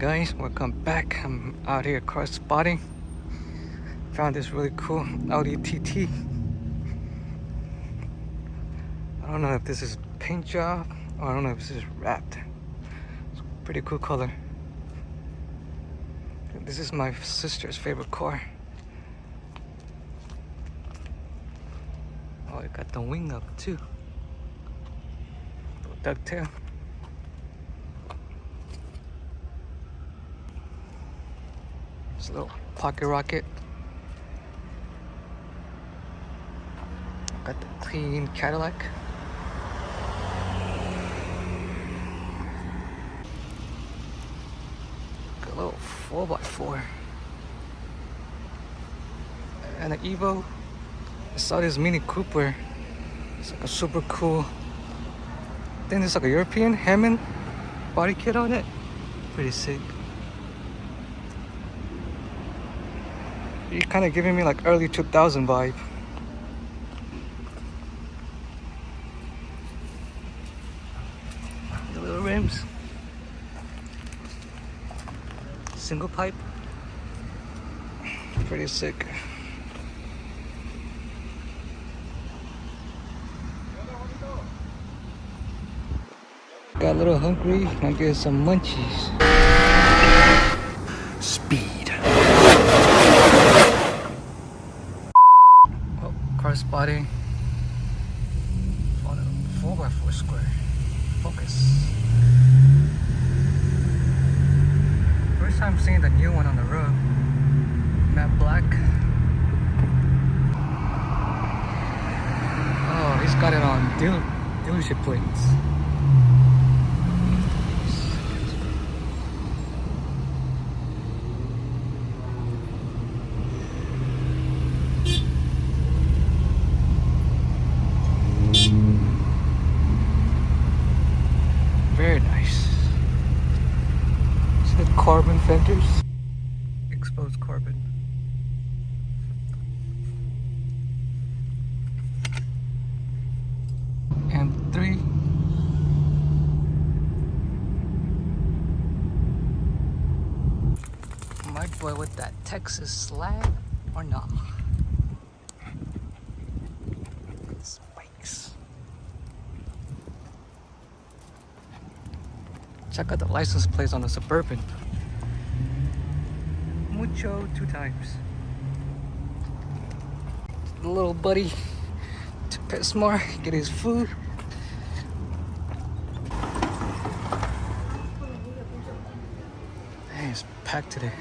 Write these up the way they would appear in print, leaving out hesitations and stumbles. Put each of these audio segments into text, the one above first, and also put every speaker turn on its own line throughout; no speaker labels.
guys, welcome back. I'm out here car spotting. Found this really cool Audi TT. I don't know if this is paint job or I don't know if this is wrapped. It's a pretty cool color. This is my sister's favorite car. Oh, it got the wing up too. Little ducktail. It's a little pocket rocket. Got the clean Cadillac. Got a little 4x4. And an Evo. I saw this Mini Cooper. It's like a super cool. I think it's like a European Hammond body kit on it. Pretty sick. You're kind of giving me like early 2000 vibe. The little rims. Single pipe. Pretty sick. Got a little hungry. Gonna get some munchies. Speed. Oh, car spotting on a 4x4 square. Focus. First time seeing the new one on the road. Matte black. Oh, he's got it on dealership plates. Very nice. See the carbon fenders? Exposed carbon. And 3. My boy with that Texas slab or not? Spikes. Check out the license plates on the Suburban. Mucho 2 times. The little buddy to PetSmart, get his food. Dang, it's packed today.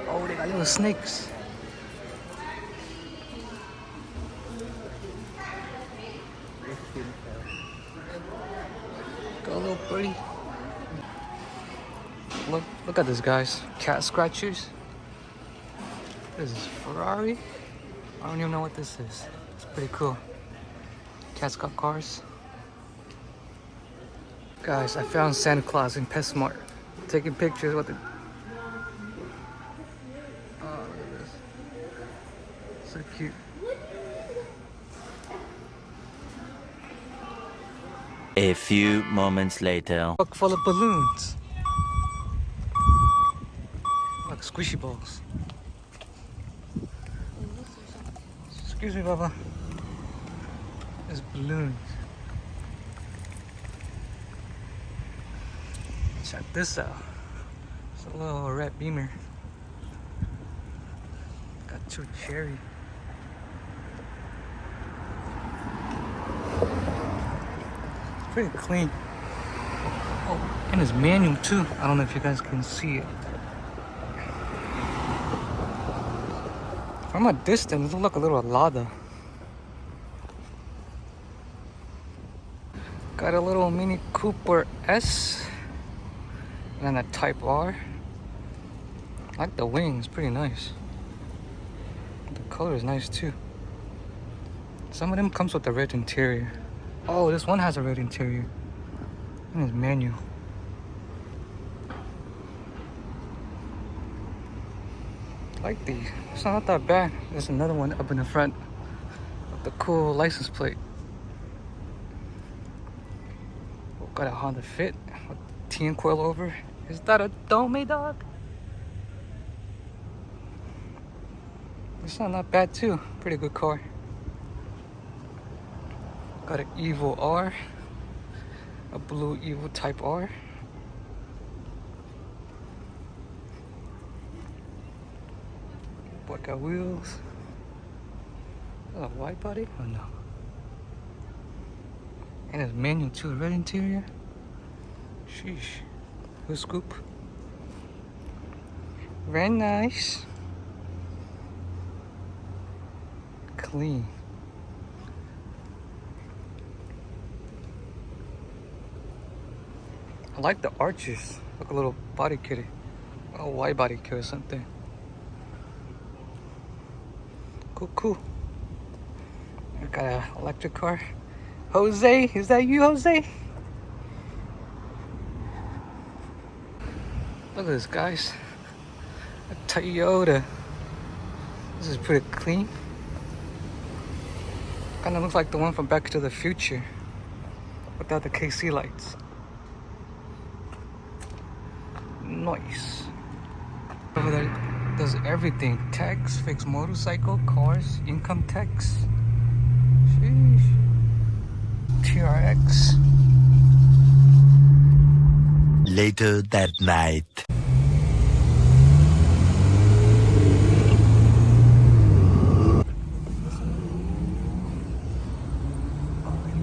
Oh, they got little snakes. Got a little birdie. Look at this, guys. Cat scratchers. This is Ferrari. I don't even know what this is. It's pretty cool. Cat's got cars. Guys, I found Santa Claus in PetSmart. Taking pictures with it. Oh, look at this. So cute.
A few moments later.
Book full of balloons. Like squishy balls. Excuse me, Baba. There's balloons. Check this out. It's a little red Beamer. Got 2 cherry. Pretty clean. Oh, and it's manual too. I don't know if you guys can see it. From a distance, it looks like a little Lada. Got a little Mini Cooper S. And then a Type R. I like the wings, pretty nice. The color is nice too. Some of them comes with the red interior. Oh, this one has a red interior. And it's manual. I like these. It's not that bad. There's another one up in the front. the cool license plate. Got a Honda Fit with TN coilover. Is that a Dome dog? It's not bad too. Pretty good car. Got an Evo R, a blue Evo Type R. Boy, got wheels. Is that a wide body? Oh no. And it's manual too, red interior. Sheesh. Good scoop. Very nice. Clean. I like the arches. Like a little body kitty. A wide body kit or something. Cool, cool. I got an electric car. Jose, is that you, Jose? Look at this, guys. A Toyota. This is pretty clean. Kind of looks like the one from Back to the Future without the KC lights. Nice. Over there does everything. Tax, fix motorcycle, cars, income tax. Sheesh. TRX.
Later that night.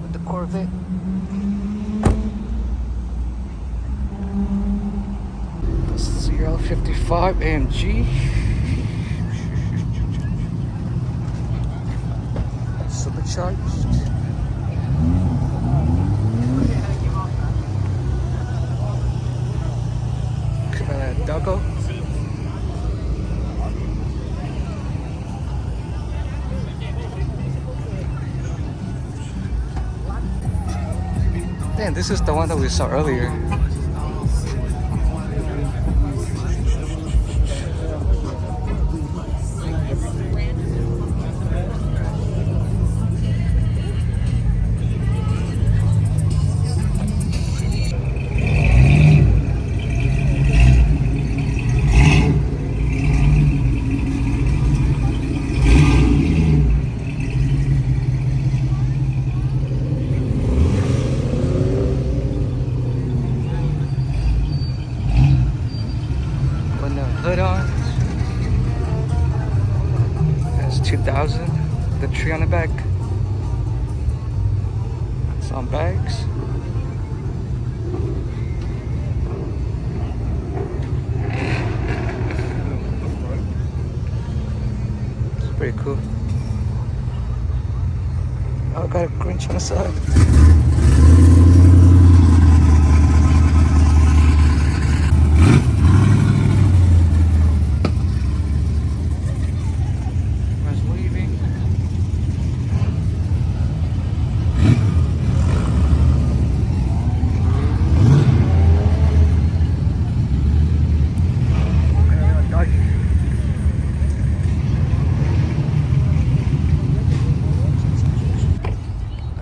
With the Corvette. The CL55 AMG. Supercharged. Doggo. Damn, this is the one that we saw earlier. Hood on. Has 2000. The tree on the back. Some bags. It's pretty cool. Oh, got a Grinch on the side.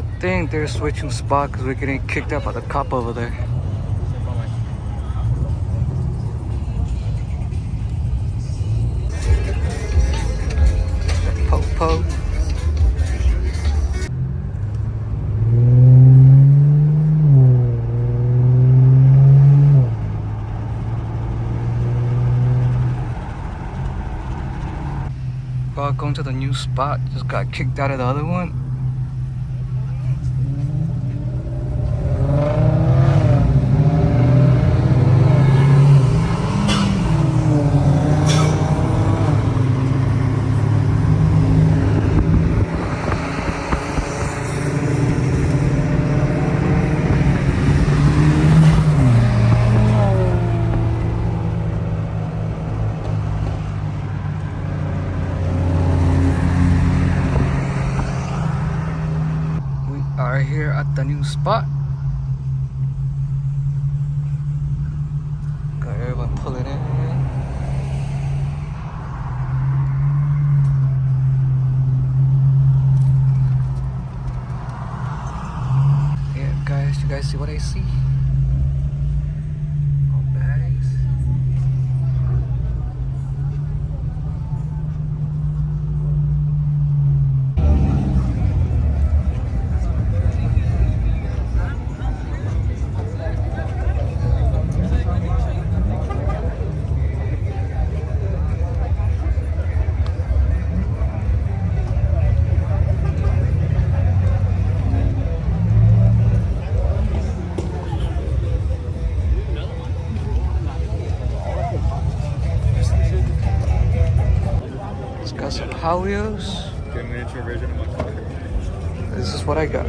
I think they're switching spot because we're getting kicked out by the cop over there. Po-po. Going to the new spot, just got kicked out of the other one. Are here at the new spot. Got everyone pulling in. see what I see? All bags. It's got some Halios.
Get a miniature version of my car.
This is what I got.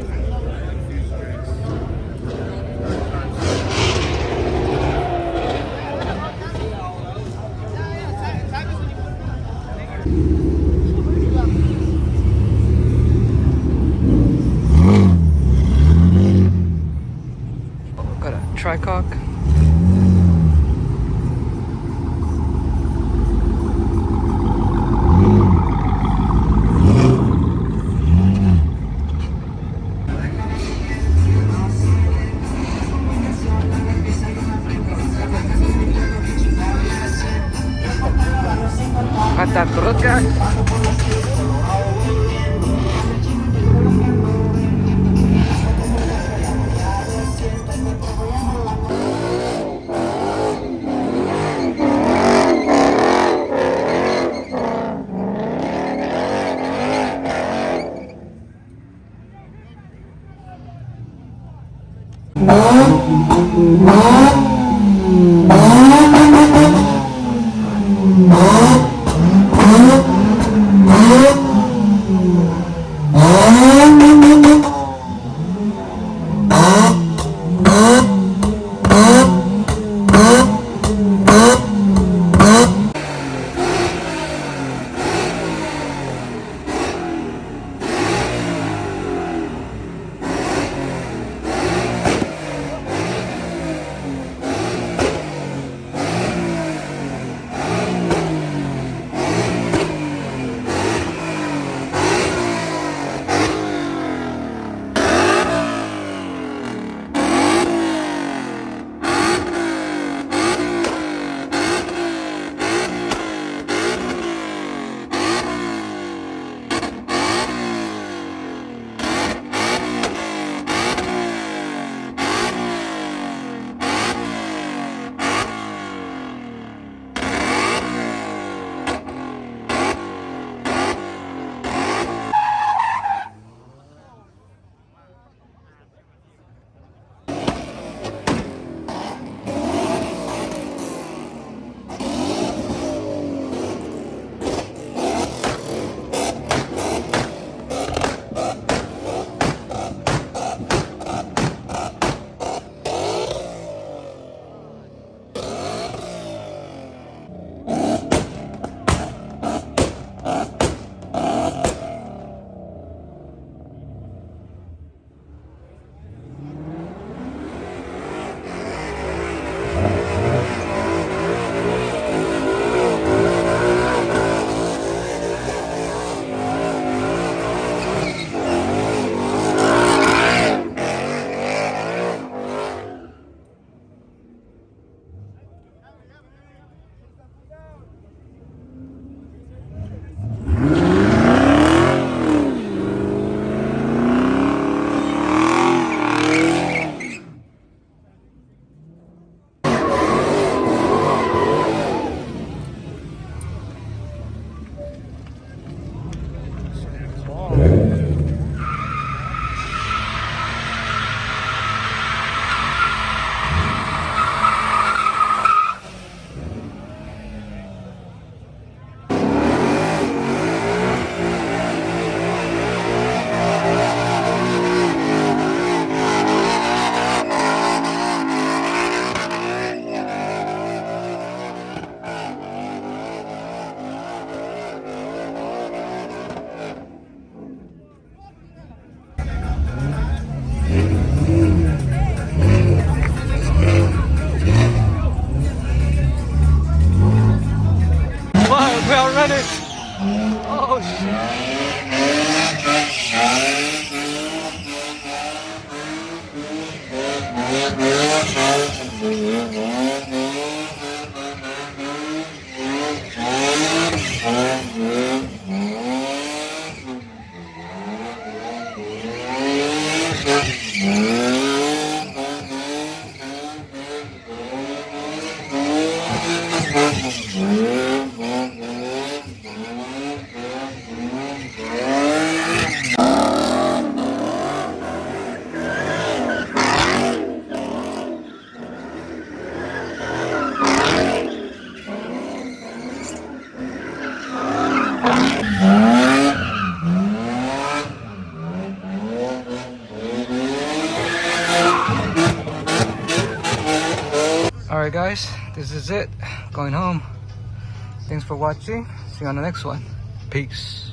Got a tricock. Got that troca. Oh shit. Alright guys, this is it. Going home. Thanks for watching. See you on the next one. Peace.